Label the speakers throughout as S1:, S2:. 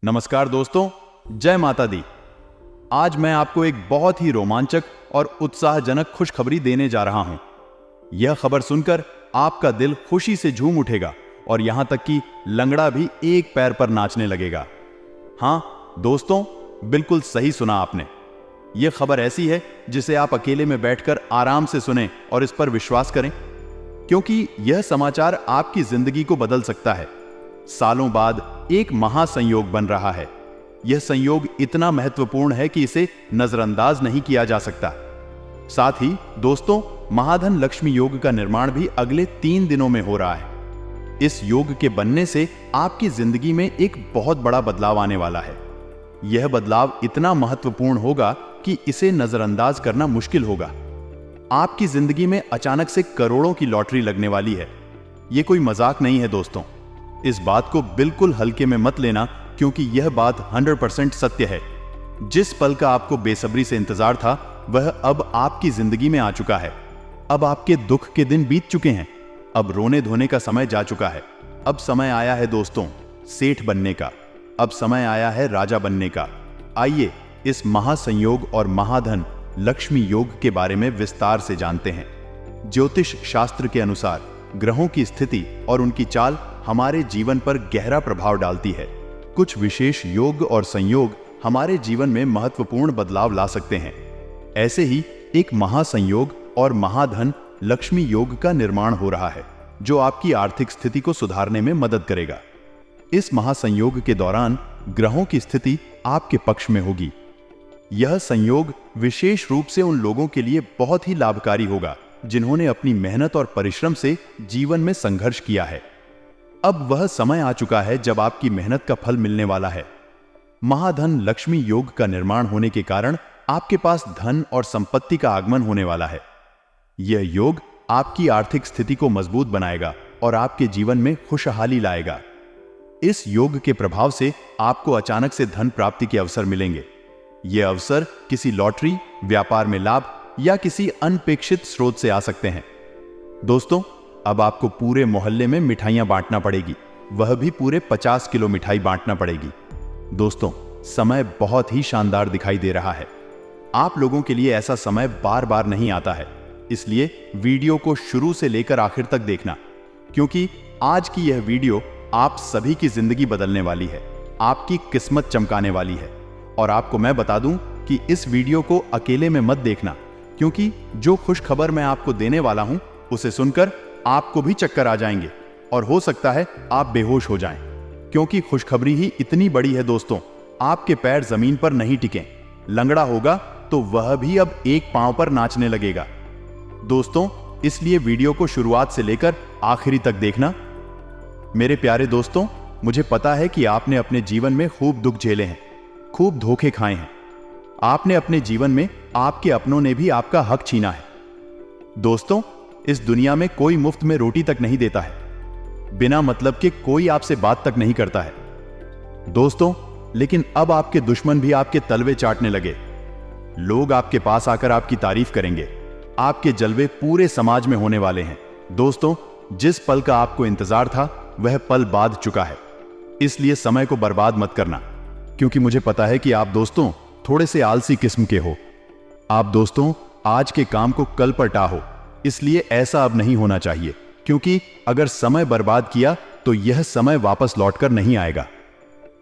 S1: नमस्कार दोस्तों, जय माता दी। आज मैं आपको एक बहुत ही रोमांचक और उत्साहजनक खुशखबरी देने जा रहा हूं। यह खबर सुनकर आपका दिल खुशी से झूम उठेगा और यहां तक कि लंगड़ा भी एक पैर पर नाचने लगेगा। हां दोस्तों, बिल्कुल सही सुना आपने। यह खबर ऐसी है जिसे आप अकेले में बैठकर आराम से सुनें और इस पर विश्वास करें, क्योंकि यह समाचार आपकी जिंदगी को बदल सकता है। सालों बाद एक महासंयोग बन रहा है। यह संयोग इतना महत्वपूर्ण है कि इसे नजरअंदाज नहीं किया जा सकता। साथ ही दोस्तों, महाधन लक्ष्मी योग का निर्माण भी अगले 3 दिनों में हो रहा है। इस योग के बनने से आपकी जिंदगी में एक बहुत बड़ा बदलाव आने वाला है। यह बदलाव इतना महत्वपूर्ण होगा कि इसे नजरअंदाज करना मुश्किल होगा। आपकी जिंदगी में अचानक से करोड़ों की लॉटरी लगने वाली है। यह कोई मजाक नहीं है दोस्तों। इस बात को बिल्कुल हल्के में मत लेना, क्योंकि यह बात 100% सत्य है। जिस पल का आपको बेसब्री से इंतजार था, वह अब आपकी जिंदगी में आ चुका है। अब आपके दुख के दिन बीत चुके हैं। अब रोने धोने का समय जा चुका है। अब समय आया है दोस्तों सेठ बनने का। अब समय आया है राजा बनने का। आइए इस महासंयोग और महाधन लक्ष्मी योग के बारे में विस्तार से जानते हैं। ज्योतिष शास्त्र के अनुसार ग्रहों की स्थिति और उनकी चाल हमारे जीवन पर गहरा प्रभाव डालती है। कुछ विशेष योग और संयोग हमारे जीवन में महत्वपूर्ण बदलाव ला सकते हैं। ऐसे ही एक महासंयोग और महाधन लक्ष्मी योग का निर्माण हो रहा है, जो आपकी आर्थिक स्थिति को सुधारने में मदद करेगा। इस महासंयोग के दौरान ग्रहों की स्थिति आपके पक्ष में होगी। यह संयोग विशेष रूप से उन लोगों के लिए बहुत ही लाभकारी होगा जिन्होंने अपनी मेहनत और परिश्रम से जीवन में संघर्ष किया है। अब वह समय आ चुका है जब आपकी मेहनत का फल मिलने वाला है। महाधन लक्ष्मी योग का निर्माण होने के कारण आपके पास धन और संपत्ति का आगमन होने वाला है। यह योग आपकी आर्थिक स्थिति को मजबूत बनाएगा और आपके जीवन में खुशहाली लाएगा। इस योग के प्रभाव से आपको अचानक से धन प्राप्ति के अवसर मिलेंगे। ये अवसर किसी लॉटरी, व्यापार में लाभ या किसी अनपेक्षित स्रोत से आ सकते हैं। दोस्तों, अब आपको पूरे मोहल्ले में मिठाइयां बांटना पड़ेगी, वह भी पूरे 50 किलो मिठाई बांटना पड़ेगी। दोस्तों, समय बहुत ही शानदार दिखाई दे रहा है। आप लोगों के लिए ऐसा समय बार बार नहीं आता है, इसलिए वीडियो को शुरू से लेकर आखिर तक देखना, क्योंकि आज की यह वीडियो आप सभी की जिंदगी बदलने वाली है, आपकी किस्मत चमकाने वाली है। और आपको मैं बता दूं कि इस वीडियो को अकेले में मत देखना, क्योंकि जो खुश खबर मैं आपको देने वाला हूं उसे सुनकर आपको भी चक्कर आ जाएंगे और हो सकता है आप बेहोश हो जाएं, क्योंकि खुशखबरी ही इतनी बड़ी है दोस्तों। आपके पैर जमीन पर नहीं टिके। लंगड़ा होगा तो वह भी अब एक पांव पर नाचने लगेगा। दोस्तों, इसलिए वीडियो को शुरुआत से लेकर आखिरी तक देखना। मेरे प्यारे दोस्तों, मुझे पता है कि आपने अपने जीवन में खूब दुख झेले हैं, खूब धोखे खाए हैं। आपने अपने जीवन में आपके अपनों ने भी आपका हक छीना है। दोस्तों, इस दुनिया में कोई मुफ्त में रोटी तक नहीं देता है। बिना मतलब के कोई आपसे बात तक नहीं करता है। दोस्तों, लेकिन अब आपके दुश्मन भी आपके तलवे चाटने लगे। लोग आपके पास आकर आपकी तारीफ करेंगे। आपके जलवे पूरे समाज में होने वाले हैं। दोस्तों, जिस पल का आपको इंतजार था, वह पल बाद चुका है। इसलिए समय को बर्बाद मत करना, क्योंकि मुझे पता है कि आप दोस्तों थोड़े से आलसी किस्म के हो। आप दोस्तों आज के काम को कल पर टाहो। इसलिए ऐसा अब नहीं होना चाहिए, क्योंकि अगर समय बर्बाद किया तो यह समय वापस लौटकर नहीं आएगा।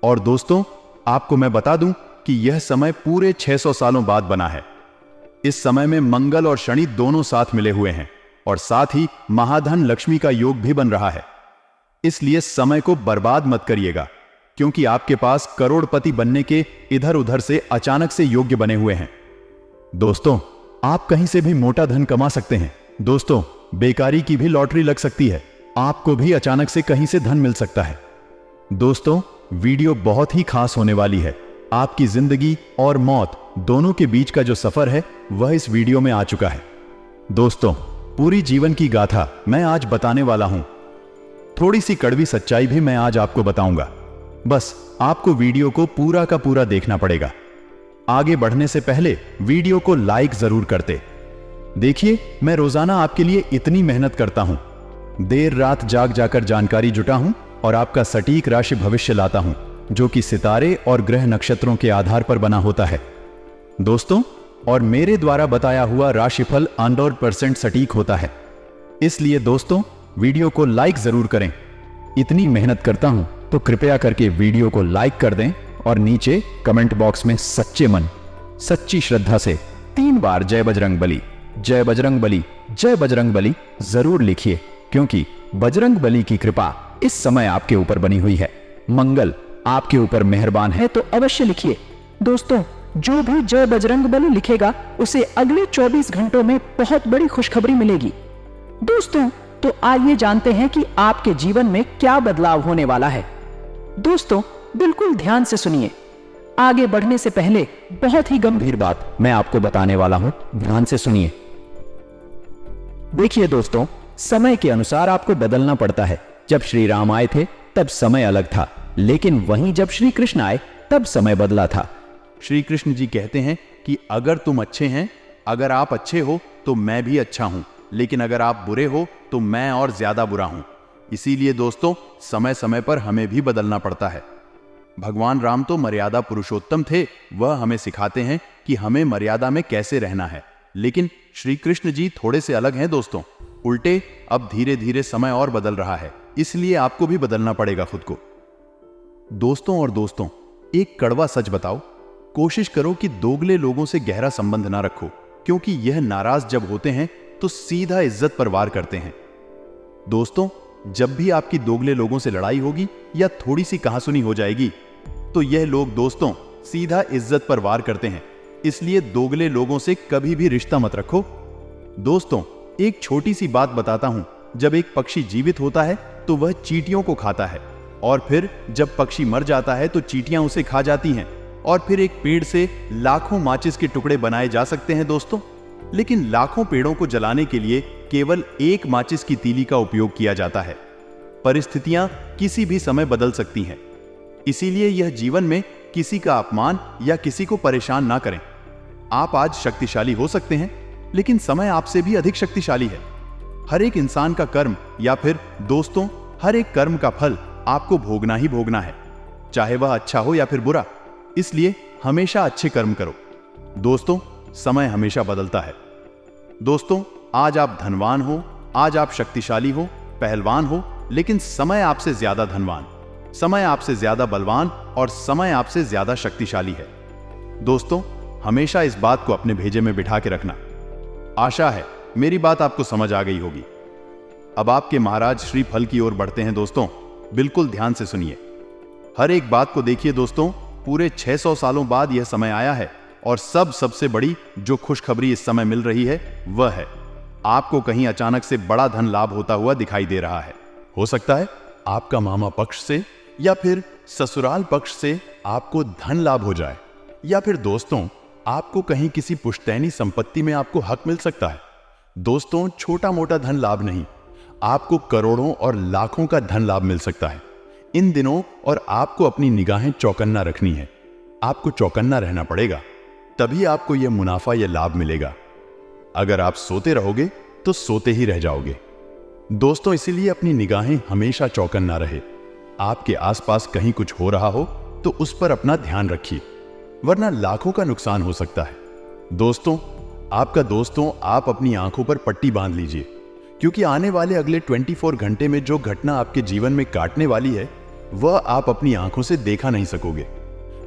S1: और दोस्तों, आपको मैं बता दूं कि यह समय पूरे 600 सालों बाद बना है। इस समय में मंगल और शनि दोनों साथ मिले हुए हैं और साथ ही महाधन लक्ष्मी का योग भी बन रहा है। इसलिए समय को बर्बाद मत करिएगा, क्योंकि आपके पास करोड़पति बनने के इधर उधर से अचानक से योग्य बने हुए हैं। दोस्तों, आप कहीं से भी मोटा धन कमा सकते हैं। दोस्तों, बेकारी की भी लॉटरी लग सकती है। आपको भी अचानक से कहीं से धन मिल सकता है। दोस्तों, वीडियो बहुत ही खास होने वाली है। आपकी जिंदगी और मौत दोनों के बीच का जो सफर है, वह इस वीडियो में आ चुका है। दोस्तों, पूरी जीवन की गाथा मैं आज बताने वाला हूं। थोड़ी सी कड़वी सच्चाई भी मैं आज आपको बताऊंगा। बस आपको वीडियो को पूरा का पूरा देखना पड़ेगा। आगे बढ़ने से पहले वीडियो को लाइक जरूर करते। देखिए, मैं रोजाना आपके लिए इतनी मेहनत करता हूं, देर रात जाग जाकर जानकारी जुटा हूं और आपका सटीक राशि भविष्य लाता हूं, जो कि सितारे और ग्रह नक्षत्रों के आधार पर बना होता है दोस्तों। और मेरे द्वारा बताया हुआ राशिफल 100% सटीक होता है। इसलिए दोस्तों वीडियो को लाइक जरूर करें। इतनी मेहनत करता हूं तो कृपया करके वीडियो को लाइक कर दें और नीचे कमेंट बॉक्स में सच्चे मन, सच्ची श्रद्धा से 3 बार जय बजरंग बली, जय बजरंग बली, जय बजरंग बली जरूर लिखिए, क्योंकि बजरंग बली की कृपा इस समय आपके ऊपर बनी हुई है। मंगल आपके ऊपर मेहरबान है।
S2: तो अवश्य लिखिए दोस्तों। जो भी जय बजरंग बली लिखेगा उसे अगले 24 घंटों में बहुत बड़ी खुशखबरी मिलेगी। दोस्तों तो आइए जानते हैं कि आपके जीवन में क्या बदलाव होने वाला है। दोस्तों बिल्कुल ध्यान से सुनिए। आगे बढ़ने से पहले बहुत ही गंभीर बात मैं आपको बताने वाला हूं, ध्यान से सुनिए। देखिए दोस्तों, समय के अनुसार आपको बदलना पड़ता है। जब श्री राम आए थे तब समय अलग था, लेकिन वहीं जब श्री कृष्ण आए तब समय बदला था।
S1: श्री कृष्ण जी कहते हैं कि अगर तुम अच्छे हैं, अगर आप अच्छे हो तो मैं भी अच्छा हूं, लेकिन अगर आप बुरे हो तो मैं और ज्यादा बुरा हूं। इसीलिए दोस्तों समय समय पर हमें भी बदलना पड़ता है। भगवान राम तो मर्यादा पुरुषोत्तम थे, वह हमें सिखाते हैं कि हमें मर्यादा में कैसे रहना है। लेकिन श्री कृष्ण जी थोड़े से अलग हैं दोस्तों। उल्टे अब धीरे धीरे समय और बदल रहा है, इसलिए आपको भी बदलना पड़ेगा खुद को। दोस्तों एक कड़वा सच बताओ, कोशिश करो कि दोगले लोगों से गहरा संबंध ना रखो, क्योंकि यह नाराज जब होते हैं तो सीधा इज्जत पर वार करते हैं। दोस्तों जब भी आपकी दोगले लोगों से लड़ाई होगी या थोड़ी सी कहासुनी हो जाएगी तो यह लोग दोस्तों सीधा इज्जत पर वार करते हैं। इसलिए दोगले लोगों से कभी भी रिश्ता मत रखो। दोस्तों एक छोटी सी बात बताता हूं, जब एक पक्षी जीवित होता है तो वह चींटियों को खाता है, और फिर जब पक्षी मर जाता है तो चींटियां उसे खा जाती हैं। और फिर एक पेड़ से लाखों माचिस के टुकड़े बनाए जा सकते हैं दोस्तों, लेकिन लाखों पेड़ों को जलाने के लिए केवल एक माचिस की तीली का उपयोग किया जाता है। परिस्थितियां किसी भी समय बदल सकती हैं, इसीलिए यह जीवन में किसी का अपमान या किसी को परेशान ना करें। आप आज शक्तिशाली हो सकते हैं, लेकिन समय आपसे भी अधिक शक्तिशाली है। हर एक इंसान का कर्म या फिर दोस्तों हर एक कर्म का फल आपको भोगना ही भोगना है, चाहे वह अच्छा हो या फिर बुरा। इसलिए हमेशा अच्छे कर्म करो। दोस्तों समय हमेशा बदलता है। दोस्तों आज आप धनवान हो, आज आप शक्तिशाली हो, पहलवान हो, लेकिन समय आपसे ज्यादा धनवान, समय आपसे ज्यादा बलवान और समय आपसे ज्यादा शक्तिशाली है। दोस्तों हमेशा इस बात को अपने भेजे में बिठा के रखना। आशा है मेरी बात आपको समझ आ गई होगी। अब आपके महाराज श्री फल की ओर बढ़ते हैं दोस्तों, बिल्कुल ध्यान से सुनिए। हर एक बात को देखिए दोस्तों, पूरे 600 सालों बाद यह समय आया है, और सबसे बड़ी जो खुशखबरी इस समय मिल रही है वह है आपको कहीं अचानक से बड़ा धन लाभ होता हुआ दिखाई दे रहा है। हो सकता है आपका मामा पक्ष से या फिर ससुराल पक्ष से आपको धन लाभ हो जाए, या फिर दोस्तों आपको कहीं किसी पुश्तैनी संपत्ति में आपको हक मिल सकता है। दोस्तों छोटा मोटा धन लाभ नहीं, आपको करोड़ों और लाखों का धन लाभ मिल सकता है इन दिनों, और आपको अपनी निगाहें चौकन्ना रखनी है। आपको चौकन्ना रहना पड़ेगा, तभी आपको यह मुनाफा या लाभ मिलेगा। अगर आप सोते रहोगे तो सोते ही रह जाओगे। दोस्तों इसीलिए अपनी निगाहें हमेशा चौकन्ना रहे। आपके आसपास कहीं कुछ हो रहा हो तो उस पर अपना ध्यान रखिए, वरना लाखों का नुकसान हो सकता है। दोस्तों आप अपनी आंखों पर पट्टी बांध लीजिए, क्योंकि आने वाले अगले 24 घंटे में जो घटना आपके जीवन में काटने वाली है वह आप अपनी आंखों से देखा नहीं सकोगे।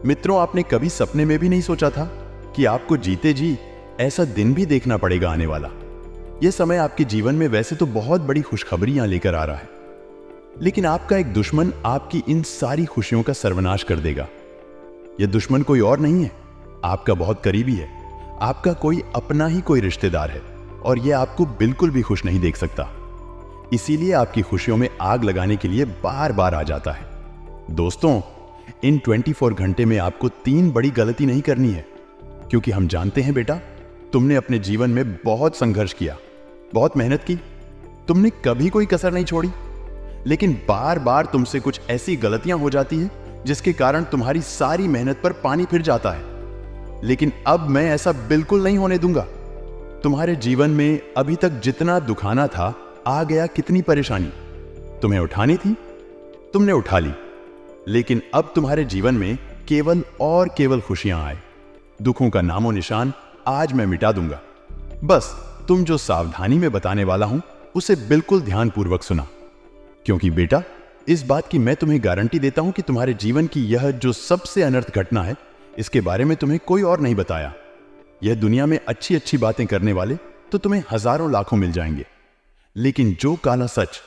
S1: मित्रों आपने कभी सपने में भी नहीं सोचा था कि आपको जीते जी ऐसा दिन भी देखना पड़ेगा आने वाला। यह समय आपके जीवन में वैसे तो बहुत बड़ी खुशखबरियां लेकर आ रहा है, लेकिन आपका एक दुश्मन आपकी इन सारी खुशियों का सर्वनाश कर देगा। यह दुश्मन कोई और नहीं है, आपका बहुत करीबी है, आपका कोई अपना ही कोई रिश्तेदार है, और यह आपको बिल्कुल भी खुश नहीं देख सकता। इसीलिए आपकी खुशियों में आग लगाने के लिए बार बार आ जाता है। दोस्तों इन 24 घंटे में आपको 3 बड़ी गलती नहीं करनी है, क्योंकि हम जानते हैं बेटा तुमने अपने जीवन में बहुत संघर्ष किया, बहुत मेहनत की, तुमने कभी कोई कसर नहीं छोड़ी, लेकिन बार बार तुमसे कुछ ऐसी गलतियां हो जाती है जिसके कारण तुम्हारी सारी मेहनत पर पानी फिर जाता है। लेकिन अब मैं ऐसा बिल्कुल नहीं होने दूंगा। तुम्हारे जीवन में अभी तक जितना दुखाना था आ गया, कितनी परेशानी तुम्हें उठानी थी तुमने उठा ली, लेकिन अब तुम्हारे जीवन में केवल और केवल खुशियां आए। दुखों का नामो निशान आज मैं मिटा दूंगा। बस तुम जो सावधानी में बताने वाला हूं उसे बिल्कुल ध्यानपूर्वक सुना, क्योंकि बेटा इस बात की मैं तुम्हें गारंटी देता हूं कि तुम्हारे जीवन की यह जो सबसे अनर्थ घटना है, इसके बारे में तुम्हें कोई और नहीं बताया। यह दुनिया में अच्छी अच्छी बातें करने वाले तो तुम्हें हजारों लाखों मिल जाएंगे, लेकिन जो काला सच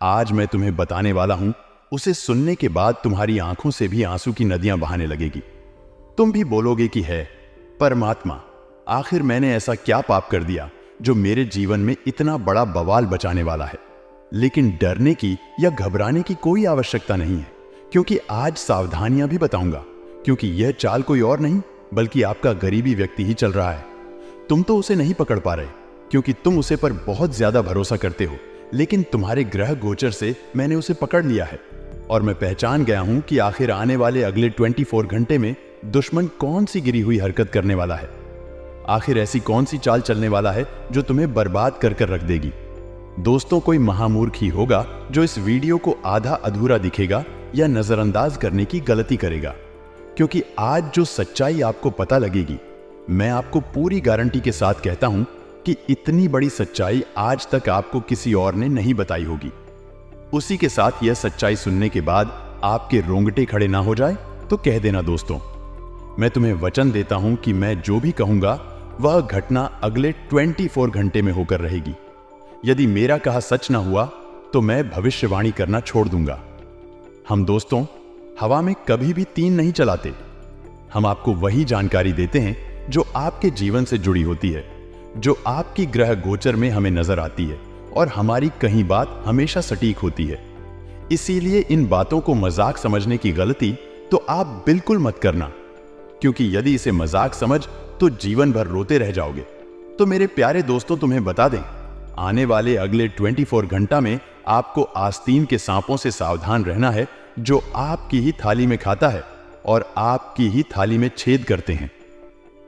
S1: आज मैं तुम्हें बताने वाला हूं उसे सुनने के बाद तुम्हारी आंखों से भी आंसू की नदियां बहाने लगेगी। तुम भी बोलोगे कि है परमात्मा, आखिर मैंने ऐसा क्या पाप कर दिया जो मेरे जीवन में इतना बड़ा बवाल बचाने वाला है। लेकिन डरने की या घबराने की कोई आवश्यकता नहीं है, क्योंकि आज सावधानियां भी बताऊंगा, क्योंकि यह चाल कोई और नहीं बल्कि आपका गरीबी व्यक्ति ही चल रहा है। तुम तो उसे नहीं पकड़ पा रहे, क्योंकि तुम उसे पर बहुत ज्यादा भरोसा करते हो, लेकिन तुम्हारे ग्रह गोचर से मैंने उसे पकड़ लिया है और मैं पहचान गया हूं कि आखिर आने वाले अगले 24 घंटे में दुश्मन कौन सी गिरी हुई हरकत करने वाला है। आखिर ऐसी कौन सी चाल चलने वाला है जो तुम्हें बर्बाद कर कर रख देगी। दोस्तों, कोई महामूर्ख ही होगा जो इस वीडियो को आधा अधूरा दिखेगा या नजरअंदाज करने की गलती करेगा, क्योंकि आज जो सच्चाई आपको पता लगेगी, मैं आपको पूरी गारंटी के साथ कहता हूं कि इतनी बड़ी सच्चाई आज तक आपको किसी और ने नहीं बताई होगी। उसी के साथ यह सच्चाई सुनने के बाद आपके रोंगटे खड़े ना हो जाए तो कह देना दोस्तों, मैं तुम्हें वचन देता हूं कि मैं जो भी कहूंगा वह घटना अगले 24 घंटे में होकर रहेगी। यदि मेरा कहा सच ना हुआ तो मैं भविष्यवाणी करना छोड़ दूंगा। हम दोस्तों हवा में कभी भी तीर नहीं चलाते। हम आपको वही जानकारी देते हैं जो आपके जीवन से जुड़ी होती है, जो आपकी ग्रह गोचर में हमें नजर आती है, और हमारी कहीं बात हमेशा सटीक होती है। इसीलिए इन बातों को मजाक समझने की गलती तो आप बिल्कुल मत करना, क्योंकि यदि इसे मजाक समझ तो जीवन भर रोते रह जाओगे। तो मेरे प्यारे दोस्तों, तुम्हें बता दें, आने वाले अगले 24 घंटा में आपको आस्तीन के सांपों से सावधान रहना है, जो आपकी ही थाली में खाता है और आपकी ही थाली में छेद करते हैं।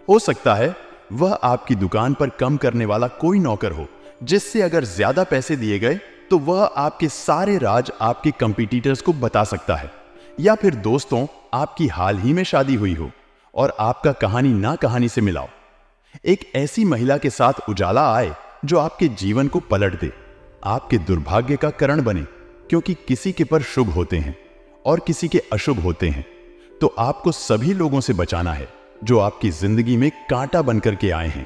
S1: हो सकता है वह आपकी दुकान पर कम करने वाला कोई नौकर हो, जिससे अगर ज्यादा पैसे दिए गए तो वह आपके सारे राज आपके कंपटीटर्स को बता सकता है। या फिर दोस्तों, आपकी हाल ही में शादी हुई हो और आपका कहानी ना कहानी से मिलाओ। एक ऐसी महिला के साथ उजाला आए जो आपके जीवन को पलट दे, आपके दुर्भाग्य का कारण बने, क्योंकि किसी के पर शुभ होते हैं और किसी के अशुभ होते हैं। तो आपको सभी लोगों से बचाना है जो आपकी जिंदगी में कांटा बनकर के आए हैं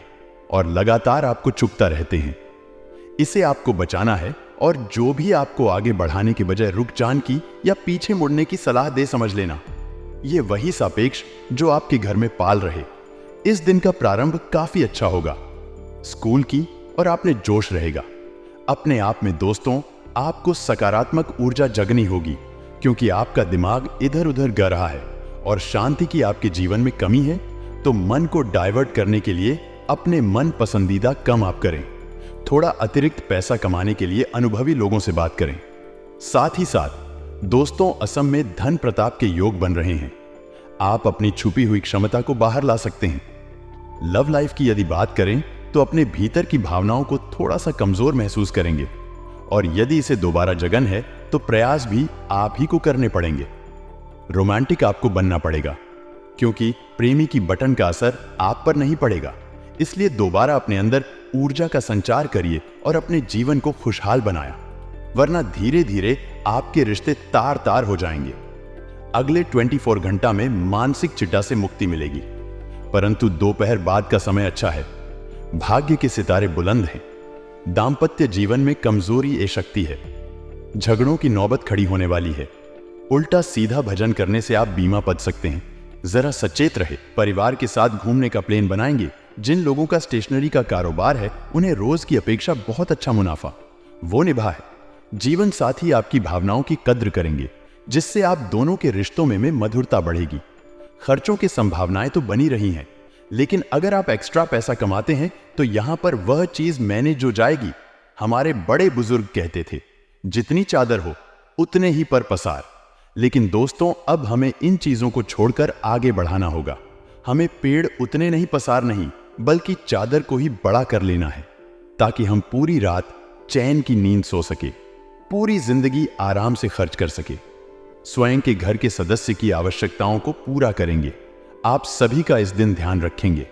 S1: और लगातार आपको चुभता रहते हैं। इसे आपको बचाना है, और जो भी आपको आगे बढ़ाने के बजाय रुकजान की या पीछे मुड़ने की सलाह दे, समझ लेना ये वही सापेक्ष जो आपके घर में पाल रहे। इस दिन का प्रारंभ काफी अच्छा होगा, स्कूल की और आप में जोश रहेगा। अपने आप में दोस्तों आपको सकारात्मक ऊर्जा जगनी होगी, क्योंकि आपका दिमाग इधर उधर गा रहा है और शांति की आपके जीवन में कमी है। तो मन को डाइवर्ट करने के लिए अपने मन पसंदीदा काम आप करें। थोड़ा अतिरिक्त पैसा कमाने के लिए अनुभवी लोगों से बात करें। साथ ही साथ दोस्तों, असम में धन प्रताप के योग बन रहे हैं। आप अपनी छुपी हुई क्षमता को बाहर ला सकते हैं। लव लाइफ की यदि बात करें तो अपने भीतर की भावनाओं को थोड़ा सा कमजोर महसूस करेंगे, और यदि इसे दोबारा जगन है तो प्रयास भी आप ही को करने पड़ेंगे। रोमांटिक आपको बनना पड़ेगा, क्योंकि प्रेमी की बटन का असर आप पर नहीं पड़ेगा। इसलिए दोबारा अपने अंदर ऊर्जा का संचार करिए और अपने जीवन को खुशहाल बनाया, वरना धीरे धीरे आपके रिश्ते तार तार हो जाएंगे। अगले 24 घंटा में मानसिक चिटा से मुक्ति मिलेगी, परंतु दोपहर बाद का समय अच्छा है। भाग्य के सितारे बुलंद हैं। दाम्पत्य जीवन में कमजोरी ए शक्ति है। झगड़ों की नौबत खड़ी होने वाली है। उल्टा सीधा भजन करने से आप बीमा पद सकते हैं। जरा सचेत रहे। परिवार के साथ घूमने का प्लान बनाएंगे। जिन लोगों का स्टेशनरी का कारोबार है उन्हें रोज की अपेक्षा बहुत अच्छा मुनाफा वो निभा है। जीवन साथी आपकी भावनाओं की कद्र करेंगे, जिससे आप दोनों के रिश्तों में मधुरता बढ़ेगी। खर्चों की संभावनाएं तो बनी रही हैं, लेकिन अगर आप एक्स्ट्रा पैसा कमाते हैं तो यहां पर वह चीज मैनेज हो जाएगी। हमारे बड़े बुजुर्ग कहते थे, जितनी चादर हो उतने ही पर पसार। लेकिन दोस्तों, अब हमें इन चीजों को छोड़कर आगे बढ़ाना होगा। हमें पेड़ उतने नहीं पसार नहीं, बल्कि चादर को ही बड़ा कर लेना है, ताकि हम पूरी रात चैन की नींद सो सके, पूरी जिंदगी आराम से खर्च कर सके। स्वयं के घर के सदस्य की आवश्यकताओं को पूरा करेंगे। आप सभी का इस दिन ध्यान रखेंगे,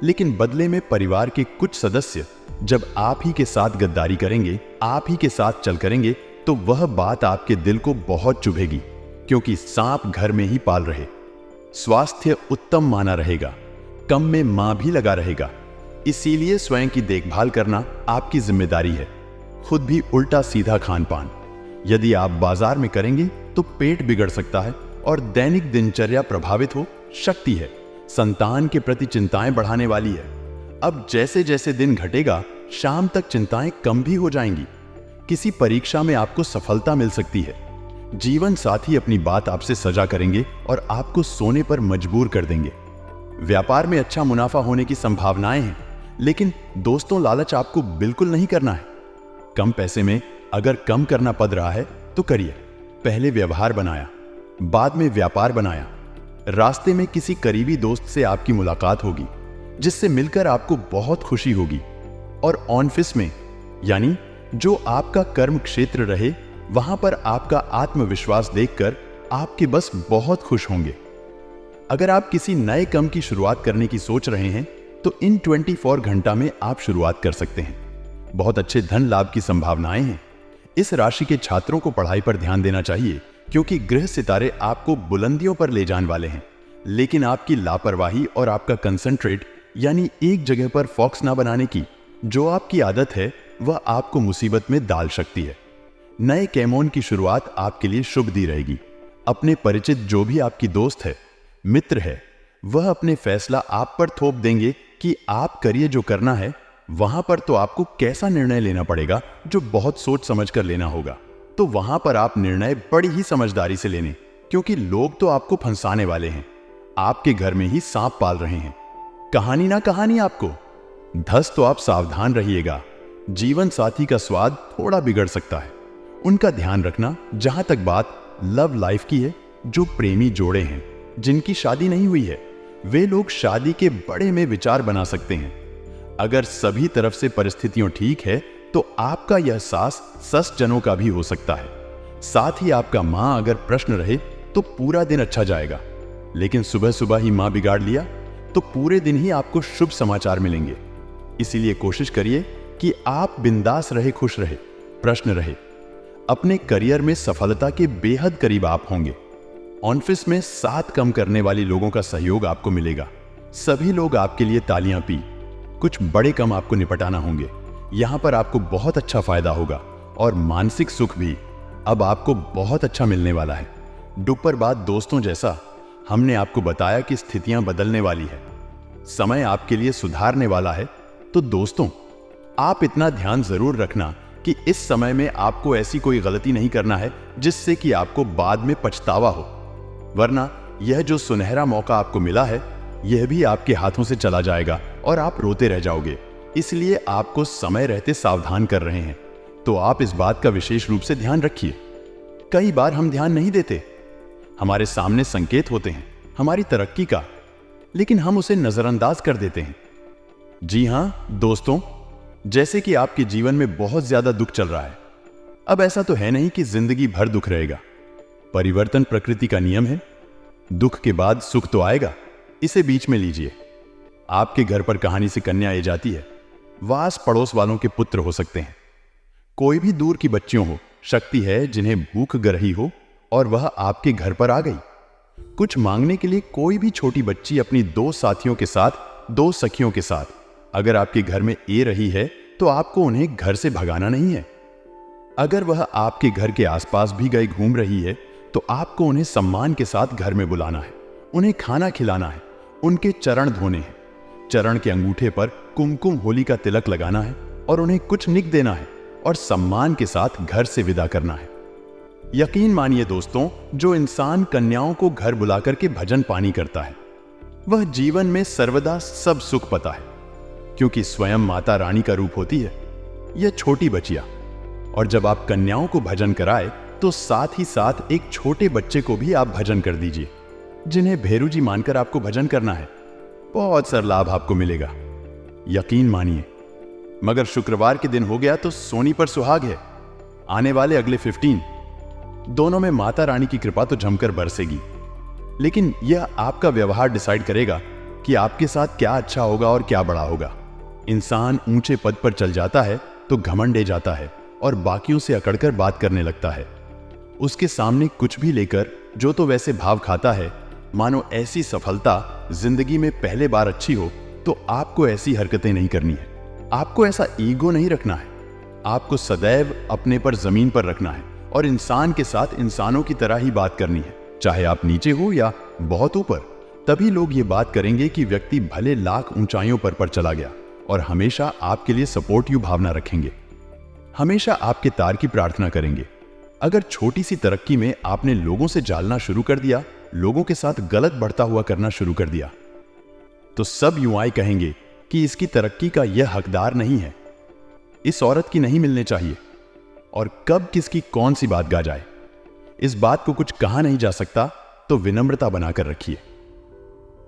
S1: लेकिन बदले में परिवार के कुछ सदस्य जब आप ही के साथ गद्दारी करेंगे, आप ही के साथ चल करेंगे, तो वह बात आपके दिल को बहुत चुभेगी, क्योंकि सांप घर में ही पाल रहे। स्वास्थ्य उत्तम माना रहेगा, कम में मां भी लगा रहेगा। इसीलिए स्वयं की देखभाल करना आपकी जिम्मेदारी है। खुद भी उल्टा सीधा खान पान यदि आप बाजार में करेंगे तो पेट बिगड़ सकता है और दैनिक दिनचर्या प्रभावित हो सकती है। संतान के प्रति चिंताएं बढ़ाने वाली है। अब जैसे जैसे दिन घटेगा, शाम तक चिंताएं कम भी हो जाएंगी। किसी परीक्षा में आपको सफलता मिल सकती है। जीवन साथी अपनी बात आपसे सजा करेंगे और आपको सोने पर मजबूर कर देंगे। व्यापार में अच्छा मुनाफा होने की संभावनाएं हैं, लेकिन दोस्तों लालच आपको बिल्कुल नहीं करना है। कम पैसे में अगर कम करना पड़ रहा है तो करिए। पहले व्यवहार बनाया, बाद में व्यापार बनाया। रास्ते में किसी करीबी दोस्त से आपकी मुलाकात होगी, जिससे मिलकर आपको बहुत खुशी होगी। और ऑफिस में, यानी जो आपका कर्म क्षेत्र रहे, वहां पर आपका आत्मविश्वास देखकर आपके बस बहुत खुश होंगे। अगर आप किसी नए काम की शुरुआत करने की सोच रहे हैं तो इन 24 घंटा में आप शुरुआत कर सकते हैं। बहुत अच्छे धन लाभ की संभावनाएं हैं। इस राशि के छात्रों को पढ़ाई पर ध्यान देना चाहिए, क्योंकि ग्रह सितारे आपको बुलंदियों पर ले जाने वाले हैं। लेकिन आपकी लापरवाही और आपका कंसंट्रेट, यानी एक जगह पर फोकस ना बनाने की जो आपकी आदत है, वह आपको मुसीबत में डाल सकती है। नए कैमोन की शुरुआत आपके लिए शुभ दी रहेगी। अपने परिचित जो भी आपकी दोस्त है, मित्र है, वह अपने फैसला आप पर थोप देंगे कि आप करिए जो करना है। वहां पर तो आपको कैसा निर्णय लेना पड़ेगा जो बहुत सोच समझ कर लेना होगा। तो वहां पर आप निर्णय बड़ी ही समझदारी से लेने, क्योंकि लोग तो आपको फंसाने वाले हैं। आपके घर में ही सांप पाल रहे हैं। कहानी ना कहानी आपको धस, तो आप सावधान रहिएगा। जीवन साथी का स्वाद थोड़ा बिगड़ सकता है, उनका ध्यान रखना। जहां तक बात लव लाइफ की है, जो प्रेमी जोड़े हैं जिनकी शादी नहीं हुई है, वे लोग शादी के बड़े में विचार बना सकते हैं। अगर सभी तरफ से परिस्थितियां ठीक है तो आपका यह सास सस जनों का भी हो सकता है। साथ ही आपका मां अगर प्रश्न रहे तो पूरा दिन अच्छा जाएगा, लेकिन सुबह सुबह ही मां बिगाड़ लिया तो पूरे दिन ही आपको शुभ समाचार मिलेंगे। इसीलिए कोशिश करिए कि आप बिंदास रहे, खुश रहे, प्रश्न रहे। अपने करियर में सफलता के बेहद करीब आप होंगे। ऑफिस में साथ कम करने वाले लोगों का सहयोग आपको मिलेगा। सभी लोग आपके लिए तालियां पी। कुछ बड़े कम आपको निपटाना होंगे। यहां पर आपको बहुत अच्छा फायदा होगा और मानसिक सुख भी अब आपको बहुत अच्छा मिलने वाला है। दुपर बाद दोस्तों, जैसा हमने आपको बताया कि स्थितियां बदलने वाली है, समय आपके लिए सुधारने वाला है, तो दोस्तों आप इतना ध्यान जरूर रखना कि इस समय में आपको ऐसी कोई गलती नहीं करना है जिससे कि आपको बाद में पछतावा हो। वरना यह जो सुनहरा मौका आपको मिला है, यह भी आपके हाथों से चला जाएगा और आप रोते रह जाओगे। इसलिए आपको समय रहते सावधान कर रहे हैं, तो आप इस बात का विशेष रूप से ध्यान रखिए। कई बार हम ध्यान नहीं देते। हमारे सामने संकेत होते हैं हमारी तरक्की का, लेकिन हम उसे नजरअंदाज कर देते हैं। जी हां दोस्तों, जैसे कि आपके जीवन में बहुत ज्यादा दुख चल रहा है। अब ऐसा तो है नहीं कि जिंदगी भर दुख रहेगा। परिवर्तन प्रकृति का नियम है। दुख के बाद सुख तो आएगा, इसे बीच में लीजिए। आपके घर पर कहानी से कन्या आ जाती है। वास पड़ोस वालों के पुत्र हो सकते हैं। कोई भी दूर की बच्चियों हो सकती है जिन्हें भूख गरही हो और वह आपके घर पर आ गई। कुछ मांगने के लिए कोई भी छोटी बच्ची अपनी 2 साथियों के साथ, 2 सखियों के साथ अगर आपके घर में ए रही है तो आपको उन्हें घर से भगाना नहीं है। अगर वह आपके घर के आसपास भी गए घूम रही है तो आपको उन्हें सम्मान के साथ घर में बुलाना है, उन्हें खाना खिलाना है, उनके चरण धोने हैं, चरण के अंगूठे पर कुमकुम होली का तिलक लगाना है और उन्हें कुछ निक देना है और सम्मान के साथ घर से विदा करना है। यकीन मानिए दोस्तों, जो इंसान कन्याओं को घर बुलाकर के भजन पानी करता है, वह जीवन में सर्वदा सब सुख पाता है, क्योंकि स्वयं माता रानी का रूप होती है यह छोटी बचिया। और जब आप कन्याओं को भजन कराए तो साथ ही साथ एक छोटे बच्चे को भी आप भजन कर दीजिए, जिन्हें भेरू जी मानकर आपको भजन करना है। बहुत सारा लाभ आपको मिलेगा, यकीन मानिए। मगर शुक्रवार के दिन हो गया तो सोनी पर सुहाग है। आने वाले अगले 15 दोनों में माता रानी की कृपा तो जमकर बरसेगी, लेकिन यह आपका व्यवहार डिसाइड करेगा कि आपके साथ क्या अच्छा होगा और क्या बड़ा होगा। इंसान ऊंचे पद पर चल जाता है तो घमंडे जाता है और बाकियों से अकड़कर बात करने लगता है। उसके सामने कुछ भी लेकर जो तो वैसे भाव खाता है मानो ऐसी सफलता जिंदगी में पहले बार अच्छी हो। तो आपको ऐसी हरकतें नहीं करनी है, आपको ऐसा ईगो नहीं रखना है। आपको सदैव अपने पर जमीन पर रखना है और इंसान के साथ इंसानों की तरह ही बात करनी है, चाहे आप नीचे हो या बहुत ऊपर। तभी लोग ये बात करेंगे कि व्यक्ति भले लाख ऊंचाइयों पर चला गया, और हमेशा आपके लिए सपोर्टिव भावना रखेंगे, हमेशा आपके तार की प्रार्थना करेंगे। अगर छोटी सी तरक्की में आपने लोगों से जालना शुरू कर दिया, लोगों के साथ गलत बढ़ता हुआ करना शुरू कर दिया, तो सब युवाएं कहेंगे कि इसकी तरक्की का यह हकदार नहीं है, इस औरत की नहीं मिलने चाहिए। और कब किसकी कौन सी बात गा जाए, इस बात को कुछ कहा नहीं जा सकता, तो विनम्रता बनाकर रखिए।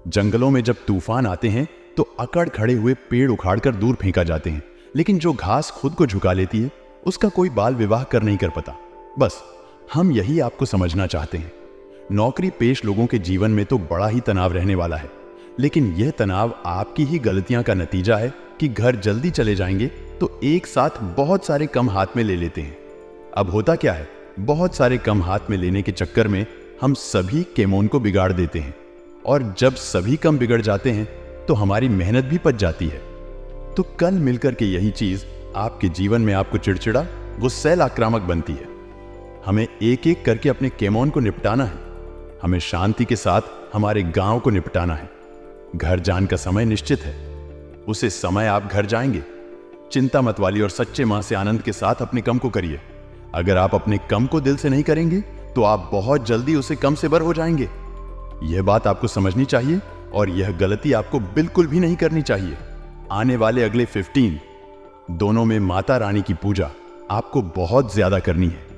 S1: जंगलों में जब तूफान आते हैं तो अकड़ खड़े हुए पेड़ उखाड़कर दूर फेंका जाते हैं, लेकिन जो घास खुद को झुका लेती है उसका कोई बाल विवाह कर नहीं कर पाता। बस हम यही आपको समझना चाहते हैं। नौकरी पेश लोगों के जीवन में तो बड़ा ही तनाव रहने वाला है, लेकिन यह तनाव आपकी ही गलतियां का नतीजा है कि घर जल्दी चले जाएंगे तो एक साथ बहुत सारे कम हाथ में ले लेते हैं। अब होता क्या है, बहुत सारे कम हाथ में लेने के चक्कर में हम सभी केमोन को बिगाड़ देते हैं, और जब सभी कम बिगड़ जाते हैं तो हमारी मेहनत भी पच जाती है। तो कल मिलकर के यही चीज आपके जीवन में आपको चिड़चिड़ा, गुस्सैल, आक्रामक बनती है। हमें एक एक करके अपने केमोन को निपटाना है, हमें शांति के साथ हमारे गांव को निपटाना है। घर जान का समय निश्चित है, उसे समय आप घर जाएंगे। चिंता मत वाली और सच्चे मां से आनंद के साथ अपने कम को करिए। अगर आप अपने कम को दिल से नहीं करेंगे तो आप बहुत जल्दी उसे कम से बर हो जाएंगे। यह बात आपको समझनी चाहिए और यह गलती आपको बिल्कुल भी नहीं करनी चाहिए। आने वाले अगले 15 दोनों में माता रानी की पूजा आपको बहुत ज्यादा करनी है।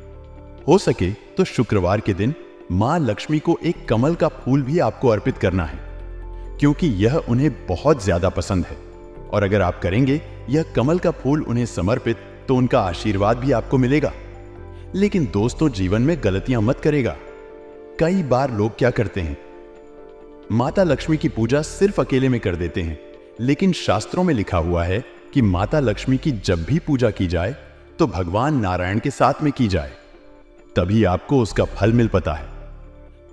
S1: हो सके तो शुक्रवार के दिन मां लक्ष्मी को एक कमल का फूल भी आपको अर्पित करना है, क्योंकि यह उन्हें बहुत ज्यादा पसंद है। और अगर आप करेंगे यह कमल का फूल उन्हें समर्पित, तो उनका आशीर्वाद भी आपको मिलेगा। लेकिन दोस्तों, जीवन में गलतियां मत करेगा। कई बार लोग क्या करते हैं, माता लक्ष्मी की पूजा सिर्फ अकेले में कर देते हैं, लेकिन शास्त्रों में लिखा हुआ है कि माता लक्ष्मी की जब भी पूजा की जाए तो भगवान नारायण के साथ में की जाए, तभी आपको उसका फल मिल पाता है,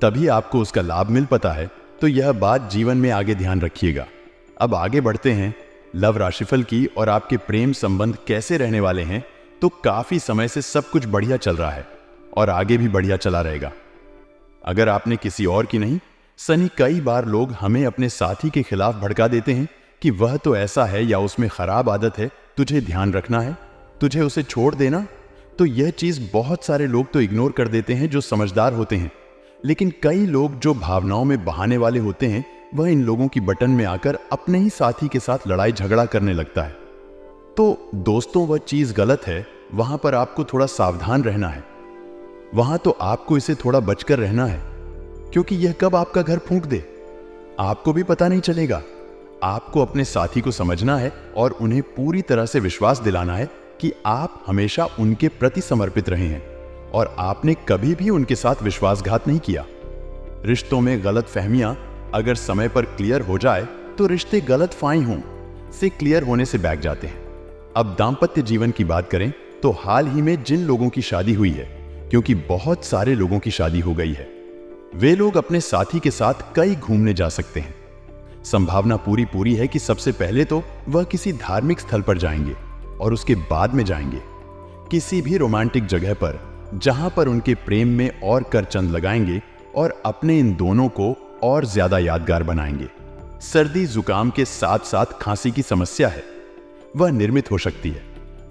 S1: तभी आपको उसका लाभ मिल पाता है। तो यह बात जीवन में आगे ध्यान रखिएगा। अब आगे बढ़ते हैं लव राशिफल की, और आपके प्रेम संबंध कैसे रहने वाले हैं। तो काफी समय से सब कुछ बढ़िया चल रहा है और आगे भी बढ़िया चला रहेगा। अगर आपने किसी और की नहीं, सनी कई बार लोग हमें अपने साथी के खिलाफ भड़का देते हैं कि वह तो ऐसा है या उसमें खराब आदत है, तुझे ध्यान रखना है, तुझे उसे छोड़ देना। तो यह चीज बहुत सारे लोग तो इग्नोर कर देते हैं जो समझदार होते हैं, लेकिन कई लोग जो भावनाओं में बहाने वाले होते हैं, वह इन लोगों की बटन में आकर अपने ही साथी के साथ लड़ाई झगड़ा करने लगता है। तो दोस्तों, वह चीज गलत है, वहां पर आपको थोड़ा सावधान रहना है। वहां तो आपको इसे थोड़ा बचकर रहना है, क्योंकि यह कब आपका घर फूंक दे आपको भी पता नहीं चलेगा। आपको अपने साथी को समझना है और उन्हें पूरी तरह से विश्वास दिलाना है कि आप हमेशा उनके प्रति समर्पित रहे हैं और आपने कभी भी उनके साथ विश्वासघात नहीं किया। रिश्तों में गलत फहमियां अगर समय पर क्लियर हो जाए तो रिश्ते गलत फाई हों से क्लियर होने से बैठ जाते हैं। अब दाम्पत्य जीवन की बात करें तो हाल ही में जिन लोगों की शादी हुई है, क्योंकि बहुत सारे लोगों की शादी हो गई है, वे लोग अपने साथी के साथ कई घूमने जा सकते हैं। संभावना पूरी है कि सबसे पहले तो वह किसी धार्मिक स्थल पर जाएंगे और उसके बाद में जाएंगे किसी भी रोमांटिक जगह पर, जहां पर उनके प्रेम में और कर चंद लगाएंगे और अपने इन दोनों को और ज्यादा यादगार बनाएंगे। सर्दी जुकाम के साथ साथ खांसी की समस्या है, वह निर्मित हो सकती है।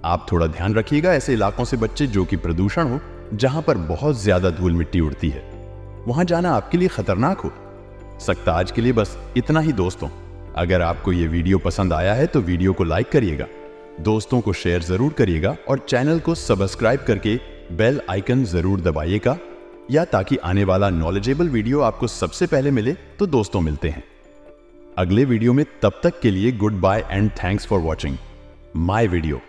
S1: आप थोड़ा ध्यान रखिएगा ऐसे इलाकों से बच्चे जो कि प्रदूषण हो, जहां पर बहुत ज्यादा धूल मिट्टी उड़ती है, वहां जाना आपके लिए खतरनाक हो सकता। आज के लिए बस इतना ही दोस्तों। अगर आपको यह वीडियो पसंद आया है तो वीडियो को लाइक करिएगा, दोस्तों को शेयर जरूर करिएगा और चैनल को सब्सक्राइब करके बेल आइकन जरूर दबाइएगा, या ताकि आने वाला नॉलेजेबल वीडियो आपको सबसे पहले मिले। तो दोस्तों, मिलते हैं अगले वीडियो में, तब तक के लिए goodbye and thanks for watching my video.